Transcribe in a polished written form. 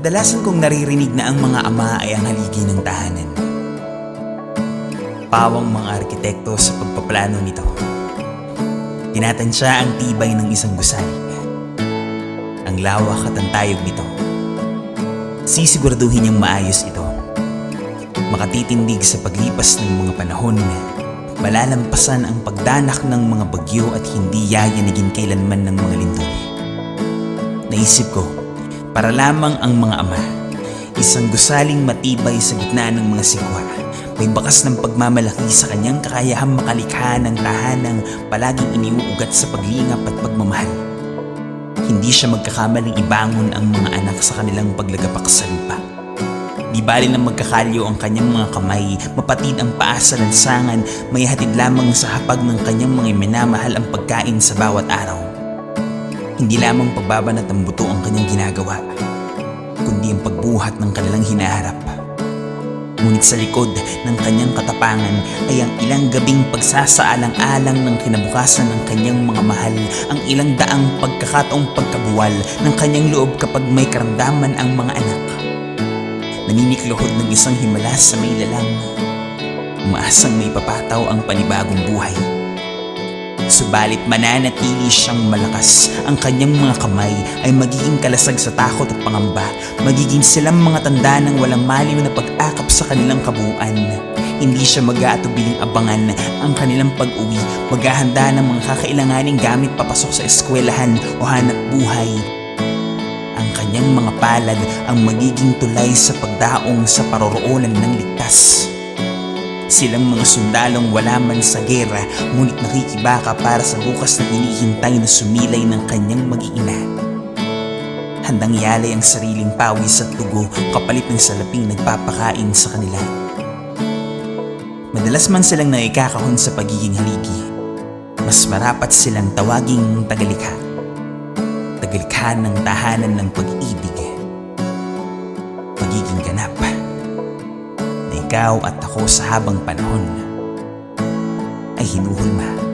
Kadalasan kong naririnig na ang mga ama ay ang haligi ng tahanan. Pawang mga arkitekto sa pagpaplano nito. Tinatansya ang tibay ng isang gusali. Ang lawak at ang tayog nito. Sisiguraduhin niyang maayos ito. Makatitindig sa paglipas ng mga panahon. Malalampasan ang pagdanak ng mga bagyo at hindi yayanigin kailanman ng mga lindol. Naisip ko, para lamang ang mga ama, isang gusaling matibay sa gitna ng mga sikwa, may bakas ng pagmamalaki sa kanyang kakayahang makalikha ng tahanang palaging iniuugat sa paglingap at pagmamahal. Hindi siya magkakamaling ibangon ang mga anak sa kanilang paglagapak sa lupa. Di bali na magkakalyo ang kanyang mga kamay, mapatid ang paa sa lansangan, may hatid lamang sa hapag ng kanyang mga minamahal ang pagkain sa bawat araw. Hindi lamang pagbabanat ng buto ang kanyang ginagawa, kundi ang pagbuhat ng kanilang hinaharap. Ngunit sa likod ng kanyang katapangan ay ang ilang gabing pagsasaalang-alang ng kinabukasan ng kanyang mga mahal, ang ilang daang pagkakataong pagkabuwal ng kanyang loob kapag may karamdaman ang mga anak. Naniniklohod ng isang himala sa may lalang, umaasang may papataw ang panibagong buhay. Subalit mananatili siyang malakas, ang kanyang mga kamay ay magiging kalasag sa takot at pangamba, magiging silang mga tanda ng walang maliw na pag-akap sa kanilang kabuuan. Hindi siya mag-aatubiling abangan ang kanilang pag-uwi, maghahanda ng mga kakailanganing gamit papasok sa eskwelahan o hanap buhay. Ang kanyang mga palad ang magiging tulay sa pagdaong sa paroroonan ng ligtas. Silang mga sundalong wala man sa gera, ngunit nakikibaka para sa bukas na hinihintay na sumilay ng kanyang mag-iina. Handang ialay ang sariling pawis at dugo kapalit ng salaping nagpapakain sa kanila. Madalas man silang naikakahon sa pagiging haligi, mas marapat silang tawaging tagalikha. Tagalikha ng tahanan ng pag-ibig. Magiging ganap. Ikaw at ako sa habang panahon ay hinuhulma.